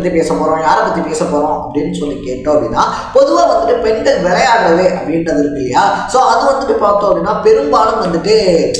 பற்றி பேச போகிறோம், யாரை பற்றி பேச போகிறோம் அப்படின்னு சொல்லி கேட்டோம் அப்படின்னா, பொதுவாக வந்துட்டு பெண்கள் விளையாடுறது அப்படின்றது இருக்கு இல்லையா. ஸோ அது வந்துட்டு பார்த்தோம் அப்படின்னா பெரும்பாலும் வந்துட்டு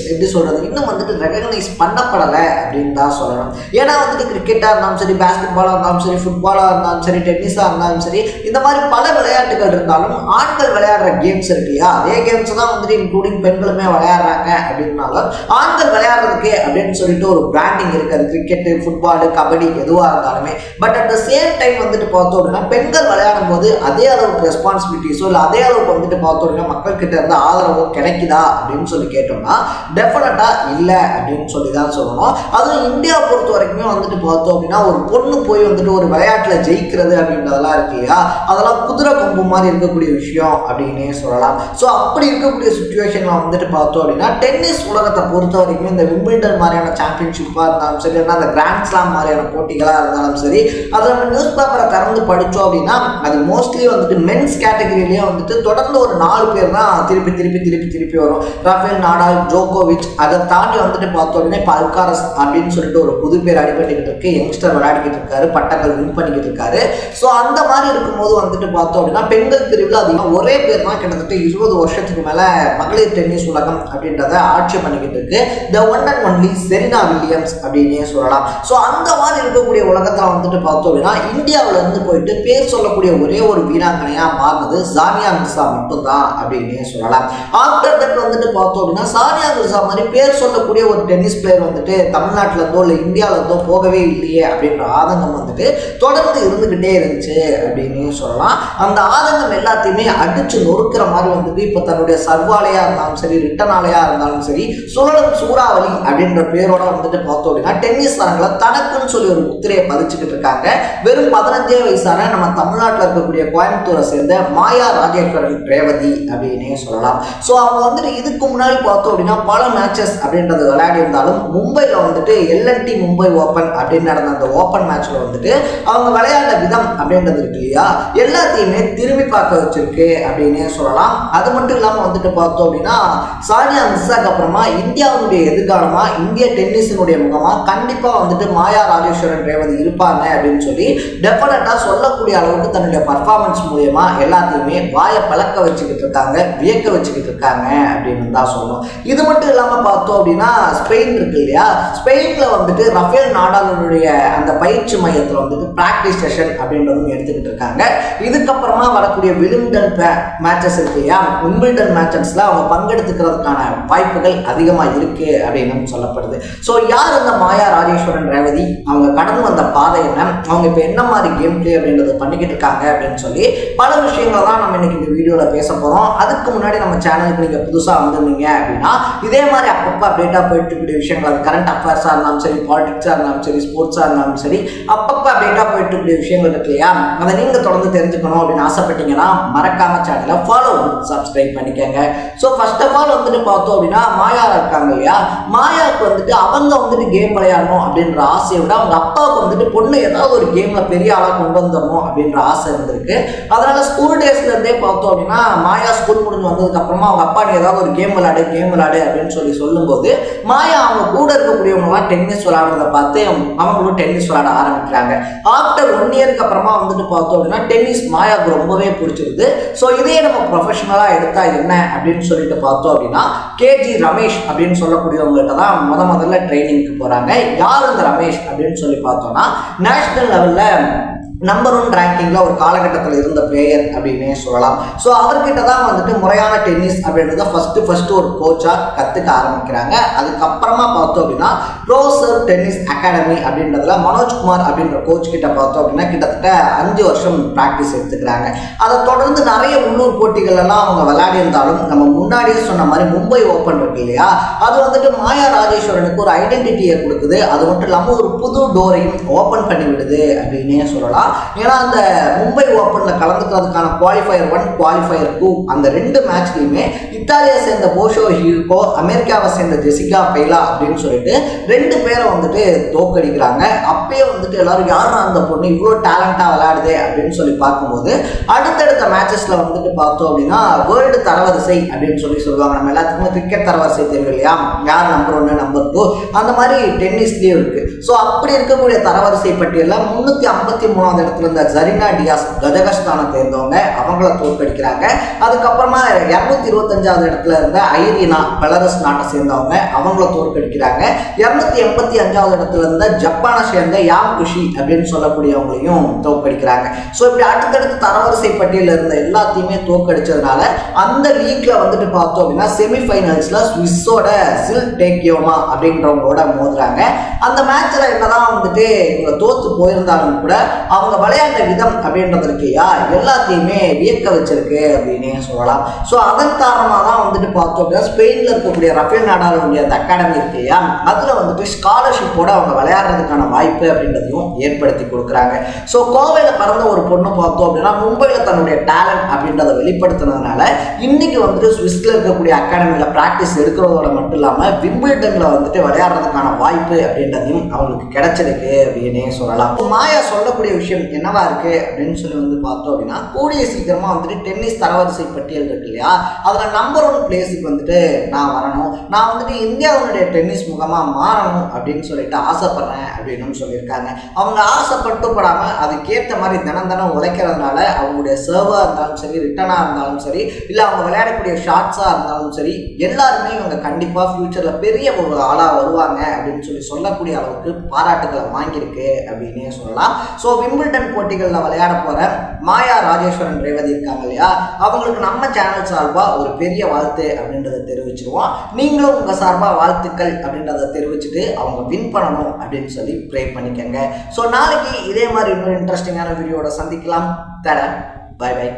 எப்படி சொல்கிறது, இன்னும் வந்துட்டு ரெகக்னைஸ் பண்ணப்படலை அப்படின்னு தான் சொல்லணும். ஏன்னா வந்துட்டு கிரிக்கெட்டாக இருந்தாலும் சரி, பேஸ்கெட்பாலாக இருந்தாலும் சரி, ஃபுட்பாலாக இருந்தாலும் சரி, டென்னிஸாக இருந்தாலும் சரி, இந்த மாதிரி பல விளையாட்டுகள் இருந்தாலும் ஆண்கள் விளையாடுற கேம்ஸ் இருக்கு இல்லையா, அதே கேம்ஸ் தான் வந்துட்டு இன்க்ளூடிங் பெண்களுமே விளையாடுறாங்க அப்படின்னாலும் ஆண்கள் விளையாடுறதுக்கு அப்படின்னு சொல்லிட்டு ஒரு பிராண்டிங் இருக்குது. அது கிரிக்கெட்டு, ஃபுட்பாலு, கபடி எதுவாக இருந்தாலுமே. But at the same time வந்துட்டு பார்த்தோம் அப்படின்னா பெண்கள் விளையாடும் போது அதே அளவுக்கு ரெஸ்பான்சிபிலிட்டிஸோ இல்லை அதே அளவுக்கு வந்துட்டு பார்த்தோம் அப்படின்னா மக்கள் கிட்ட இருந்து ஆதரவோ கிடைக்குதா அப்படின்னு சொல்லி கேட்டோம்னா டெஃபினட்டா இல்லை அப்படின்னு சொல்லி தான் சொல்லணும். அதுவும் இந்தியா பொறுத்த வரைக்குமே வந்துட்டு பார்த்தோம் அப்படின்னா ஒரு பொண்ணு போய் வந்துட்டு ஒரு விளையாட்டுல ஜெயிக்கிறது அப்படின்றதெல்லாம் இருக்கு இல்லையா, அதெல்லாம் குதிரை கொம்பு மாதிரி இருக்கக்கூடிய விஷயம் அப்படின்னே சொல்லலாம். ஸோ அப்படி இருக்கக்கூடிய சுச்சுவேஷன்ல வந்துட்டு பார்த்தோம் அப்படின்னா டென்னிஸ் உலகத்தை பொறுத்த வரைக்கும் இந்த விம்பிள்டன் மாதிரியான சாம்பியன்ஷிப்பாக இருந்தாலும் சரி, இல்லைன்னா அந்த கிராண்ட் ஸ்லாம் மாதிரியான போட்டிகளாக இருந்தாலும் சரி, அதில் நம்ம நியூஸ் பேப்பரை திறந்து படித்தோம் அப்படின்னா அது மோஸ்ட்லி வந்துட்டு மென்ஸ் கேட்டகரியிலேயே வந்துட்டு தொடர்ந்து ஒரு 4 பேர் தான் திருப்பி வரும். ரஃபேல் நடால், ஜோகோவிச், அதை தாண்டி வந்துட்டு பார்த்தோம் அப்படின்னா இப்போ அல்காரஸ் அப்படின்னு சொல்லிட்டு ஒரு புது பேர் அடிபட்டுக்கிட்டு இருக்கு, யங்ஸ்டர் விளையாடிக்கிட்டு இருக்காரு, பட்டங்கள் வின் பண்ணிக்கிட்டு இருக்காரு. ஸோ அந்த மாதிரி இருக்கும்போது வந்துட்டு பார்த்தோம் அப்படின்னா பெண்கள் பிரிவில் அதிகமாக ஒரே பேர் தான் கிட்டத்தட்ட 20 வருஷத்துக்கு மேலே மகளிர் டென்னிஸ் உலகம் அப்படின்றத ஆட்சி பண்ணிக்கிட்டு இருக்கு. The one and only Serena Williams அப்படின்னே சொல்லலாம். ஸோ அந்த மாதிரி இருக்கக்கூடிய உலகத்தில் வந்துட்டு பார்த்தோம் அப்படின்னா இந்தியாவில இருந்து போயிட்டு பேர் சொல்லக்கூடிய ஒரே ஒரு வீராங்கனையாக மாறினது சானியா மிர்சா மட்டும்தான் அப்படின்னே சொல்லலாம். ஆஃப்டர் தட் வந்துட்டு பார்த்தோம் அப்படின்னா சானியா மிர்சா மாதிரி பேர் சொல்லக்கூடிய ஒரு டென்னிஸ் பிளேயர் வந்துட்டு தமிழ்நாட்டில இருந்தோ இல்லை இந்தியாவில இருந்தோ போகவே இல்லையே அப்படின்ற ஆதங்கம் வந்துட்டு தொடர்ந்து இருந்துகிட்டே இருந்துச்சு அப்படின்னு சொல்லலாம். அந்த ஆதங்கம் எல்லாத்தையுமே அடிச்சு நொறுக்கிற மாதிரி வந்துட்டு இப்போ தன்னுடைய சர்வாலையா இருந்தாலும் சரி, ரிட்டனாலையா இருந்தாலும் சரி, சுழலும் சூறாவளி அப்படின்ற பேரோட வந்துட்டு பார்த்தோம் அப்படின்னா டென்னிஸ் தரங்களை தனக்குன்னு சொல்லி ஒரு முத்திரையை பதிச்சுக்கிட்டு இருக்காங்க. வெறும் 15 வயசான நம்ம தமிழ்நாட்டில் இருக்கக்கூடிய கோயம்புத்தூரை சேர்ந்த மாயா ராஜேஸ்வரன் ரேவதி அப்படின்னே சொல்லலாம். ஸோ அவங்க வந்துட்டு இதுக்கு முன்னாடி பார்த்தோம் அப்படின்னா பல மேட்சஸ் அப்படின்றது விளையாடி இருந்தாலும் மும்பையில் வந்துட்டு எல்என்டி மும்பை ஓப்பன் அப்படின்னு நடந்த அந்த ஓப்பன் மேட்ச்ல வந்துட்டு அவங்க விளையாட விதம் அப்படின்றது இருக்கு இல்லையா, எல்லாத்தையுமே திரும்பி பார்க்க வச்சிருக்கு அப்படின்னே சொல்லலாம். அது மட்டும் இல்லாமல் வந்துட்டு பார்த்தோம் அப்படின்னா சானியா மிர்சாக்கு அப்புறமா இந்தியாவுடைய எதிர்காலமா, இந்திய டென்னிஸினுடைய முகமா கண்டிப்பா வந்துட்டு மாயா ராஜேஸ்வரன் ரேவதி இருப்பாங்க அப்படின்னு சொல்லி டெஃபினட்டா சொல்லக்கூடிய அளவுக்கு தன்னுடைய பர்ஃபார்மன்ஸ் மூலமா எல்லாத்தையுமே வாயை பழக்க வச்சுக்கிட்டு இருக்காங்க, வியக்க வச்சுக்கிட்டு இருக்காங்க அப்படின்னு தான் சொல்லணும். இது மட்டும் இல்லாம பார்த்தோம் அப்படின்னா ஸ்பெயின் இருக்கு இல்லையா, ஸ்பெயின்ல வந்துட்டு ரஃபேல் நடாலுடைய அந்த பயிற்சி மையத்தில் வந்துட்டு பிராக்டிஸ் செஷன் அப்படின்றதும் எடுத்துக்கிட்டு இருக்காங்க. இதுக்கப்புறமா வரக்கூடிய விம்பிள்டன் மேட்சஸ் இருக்கு இல்லையா, விம்பிள்டன் மேட்சஸ்ல அவங்க பங்கெடுத்துக்கிறதுக்கான வாய்ப்புகள் அதிகமாக இருக்கு அப்படின்னு சொல்லப்படுது. ஸோ யார் இந்த மாயா ராஜேஸ்வரன் ரேவதி, அவங்க கடந்து வந்த பாதை என்ன, அவங்க இப்போ என்ன மாதிரி கேம் பிளே அப்படின்றத பண்ணிக்கிட்டு இருக்காங்க அப்படின்னு சொல்லி பல விஷயங்களை தான் நம்ம இன்னைக்கு இந்த வீடியோவில் பேச போகிறோம். அதுக்கு முன்னாடி நம்ம சேனலுக்கு நீங்கள் புதுசாக வந்திருந்தீங்க அப்படின்னா இதே மாதிரி அப்பப்போ அப்டேட்டாக போயிட்டு இருக்கக்கூடிய விஷயங்கள், அது கரண்ட் அஃபேர்ஸாக இருந்தாலும் சரி, பாலிடிக்ஸாக இருந்தாலும் சரி, ஸ்போர்ட்ஸாக இருந்தாலும் சரி, அப்பப்போ அப்டேட்டாக போயிட்டு இருக்கக்கூடிய விஷயங்கள் இருக்கு இல்லையா, அதை நீங்கள் தொடர்ந்து தெரிஞ்சுக்கணும் அப்படின்னு ஆசைப்பட்டீங்கன்னா மறக்காம சேனலை ஃபாலோ சப்ஸ்கிரைப் பண்ணிக்கோங்க. ஸோ ஃபர்ஸ்ட் ஆஃப் ஆல் வந்துட்டு பார்த்தோம் அப்படின்னா மாயா இருக்காங்க இல்லையா, மாயாவுக்கு வந்துட்டு அவங்க வந்துட்டு கேம் விளையாடணும் அப்படின்ற ஆசையை விட அவங்க அப்பாவுக்கு வந்துட்டு பொண்ணு ஏதாவது ஒரு கேம்ல பெரிய ஆளாக கொண்டு வந்துடணும் அப்படின்ற ஆசை இருந்திருக்கு. அதனால ஸ்கூல் டேஸ்ல இருந்தே பார்த்தோம் அப்படின்னா மாயா ஸ்கூல் முடிஞ்சு வந்ததுக்கு அப்புறமா அவங்க அப்பா நீ ஏதாவது ஒரு கேம் விளையாடு அப்படின்னு சொல்லி சொல்லும்போது மாயா அவங்க கூட இருக்கக்கூடியவங்கலாம் டென்னிஸ் விளையாடுறத பார்த்து அவங்களும் டென்னிஸ் விளையாட ஆரம்பிக்கிறாங்க. ஆஃப்டர் 1 இயருக்கு அப்புறமா வந்துட்டு பார்த்தோம் அப்படின்னா டென்னிஸ் மாயாவுக்கு ரொம்பவே பிடிச்சிருது. ஸோ இதே நம்ம ப்ரொஃபஷனலா எடுத்தா என்ன அப்படின்னு சொல்லிட்டு பார்த்தோம் அப்படின்னா கேஜி ரமேஷ் அப்படின்னு சொல்லக்கூடியவங்கள்ட்ட தான் முதல்ல ட்ரைனிங்க்கு போறாங்க. யார் இந்த ரமேஷ் அப்படின்னு சொல்லி பார்த்தோம்னா நேஷனல் லெவல்ல நம்பர் 1 ரேங்கிங்ல ஒரு காலகட்டத்தில் இருந்த பிளேயர் அப்படின்னே சொல்லலாம். ஸோ அவர்கிட்ட தான் வந்துட்டு முறையான டென்னிஸ் அப்படின்றத ஃபர்ஸ்ட் ஒரு கோச்சா கற்றுக்க ஆரம்பிக்கிறாங்க. அதுக்கப்புறமா பார்த்தோம் அப்படின்னா ப்ரோசர் டென்னிஸ் அகாடமி அப்படின்றதுல மனோஜ்குமார் அப்படின்ற கோச் கிட்ட பார்த்தோம் அப்படின்னா கிட்டத்தட்ட 5 வருஷம் ப்ராக்டிஸ் எடுத்துக்கிறாங்க. அதை தொடர்ந்து நிறைய உள்ளூர் போட்டிகள் எல்லாம் அவங்க விளையாடி இருந்தாலும் நம்ம முன்னாடியே சொன்ன மாதிரி மும்பை ஓப்பன் இருக்கு இல்லையா, அது வந்துட்டு மாயா ராஜேஸ்வரனுக்கு ஒரு ஐடென்டிட்டியை கொடுக்குது. அது மட்டும் இல்லாமல் ஒரு புது டோரையும் ஓப்பன் பண்ணி விடுது அப்படின்னே சொல்லலாம். ஏன்னா அந்த மும்பை ஓப்பன்ல கலந்துக்கிறதுக்கான குவாலிஃபயர் 1 குவாலிஃபயர் 2 அந்த 2 மேட்ச்லயுமே இத்தாலியை சேர்ந்த போஷோ ஹியூகோ, அமெரிக்காவை சேர்ந்த ஜெசிகா பெய்லா அப்படின்னு சொல்லிட்டு 2 பேரை வந்துட்டு தோக்கடிக்கிறாங்க. அப்பயே வந்துட்டு எல்லாரும் யாரும் அந்த பொண்ணு இவ்வளோ டேலண்டா விளையாடுது அப்படின்னு சொல்லி பார்க்கும்போது அடுத்தடுத்த மேட்சஸ்ல வந்துட்டு பார்த்தோம் அப்படின்னா வேர்ல்டு தரவரிசை அப்படின்னு சொல்லி சொல்லுவாங்க. நம்ம எல்லாத்துக்குமே கிரிக்கெட் தரவரிசை தெரியும் இல்லையா, யார் நம்பர் 1 நம்பர் 2 அந்த மாதிரி டென்னிஸ்லயும் இருக்கு. ஸோ அப்படி இருக்கக்கூடிய தரவரிசை பட்டியலில் 353 3வது இடத்துல இருந்த ஜரீனா டியாஸ் கஜகஸ்தானை சேர்ந்தவங்க, அவங்கள தோற்கடிக்கிறாங்க. அதுக்கப்புறமா 225வது இடத்துல இருந்த ஐரினா பெலரஸ் நாட்டை சேர்ந்தவங்க, அவங்கள தோற்கடிக்கிறாங்க. 285வது இடத்துல இருந்த ஜப்பானை சேர்ந்த யாம்குஷி அப்படின்னு சொல்லக்கூடியவங்களையும் தோற்கடிக்கிறாங்க. ஸோ இப்படி அடுத்தடுத்து தரவரிசை பட்டியலில் இருந்த எல்லாத்தையுமே தோற்கடிச்சதுனால அந்த லீக்ல வந்துட்டு பார்த்தோம் அப்படின்னா செமிஃபைனல்ஸ்ல ஸ்விஸோட சில் டேக்கியோமா அப்படின்றவங்களோட மோதுறாங்க. அந்த மேட்ச்ல என்னதான் வந்துட்டு இவங்க தோத்து போயிருந்தாலும் கூட அவங்க விளையாண்ட விதம் அப்படின்றது இருக்கையா எல்லாத்தையுமே வியக்க வச்சிருக்கு அப்படின்னே சொல்லலாம். ஸோ அதன் காரணமாக தான் வந்துட்டு பார்த்தோம் அப்படின்னா ஸ்பெயின்ல இருக்கக்கூடிய ரஃபேல் நடாலுடைய அந்த அகாடமி இருக்கையா அதுல வந்துட்டு ஸ்காலர்ஷிப்போட அவங்க விளையாடுறதுக்கான வாய்ப்பு அப்படின்றதையும் ஏற்படுத்தி கொடுக்குறாங்க. ஸோ கோவையில பிறந்த ஒரு பொண்ணு பார்த்தோம் அப்படின்னா மும்பையில தன்னுடைய டேலண்ட் அப்படின்றத வெளிப்படுத்தினதுனால இன்னைக்கு வந்துட்டு ஸ்விஸ்ல இருக்கக்கூடிய அகாடமியில பிராக்டிஸ் எடுக்கிறதோட மட்டும் இல்லாம விம்பிள்டன்ல வந்துட்டு விளையாடுறதுக்கான வாய்ப்பு அப்படின்றதையும் அவங்களுக்கு கிடைச்சிருக்கு அப்படின்னே சொல்லலாம். மாயா சொல்லக்கூடிய விஷயம் என்னவா இருக்கு அப்படின்னு சொல்லி வந்து பார்த்தோம் அப்படின்னா கூடிய சீக்கிரமா வந்துட்டு டென்னிஸ் தரவரிசை பட்டியல் இருக்கு இல்லையா அதுல நம்பர் 1 பிளேஸுக்கு வந்துட்டு நான் வரணும், நான் வந்துட்டு இந்தியாவுடைய டென்னிஸ் முகமா மாறணும் அப்படின்னு சொல்லிட்டு ஆசைப்படுறேன் அப்படின்னு சொல்லியிருக்காங்க. அவங்க ஆசைப்பட்டு படாம அதுக்கேற்ற மாதிரி தினம் தினம் உழைக்கிறதுனால அவங்களுடைய சர்வா இருந்தாலும் சரி, ரிட்டனா இருந்தாலும் சரி, இல்ல அவங்க விளையாடக்கூடிய ஷாட்ஸா இருந்தாலும் சரி, எல்லாருமே இவங்க கண்டிப்பா ஃபியூச்சர்ல பெரிய ஒரு ஆளா வருவாங்க அப்படின்னு சொல்லக்கூடிய அளவுக்கு பாராட்டுகளை வாங்கியிருக்கு அப்படின்னே சொல்லலாம். ஸோ விம்பிள்டன் போட்டிகளில் விளையாட போற மாயா ராஜேஸ்வரன் ரேவதி இருக்காங்க இல்லையா அவங்களுக்கு நம்ம சேனல் சார்பா ஒரு பெரிய வாழ்த்து அப்படின்றத தெரிவிச்சிருவோம். நீங்களும் உங்க சார்பா வாழ்த்துக்கள் அப்படின்றத தெரிவிச்சுட்டு அவங்க வின் பண்ணணும் அப்படின்னு சொல்லி ப்ரே பண்ணிக்கங்க. ஸோ நாளைக்கு இதே மாதிரி இன்னொரு இன்ட்ரெஸ்டிங்கான வீடியோட சந்திக்கலாம். தர பை பை.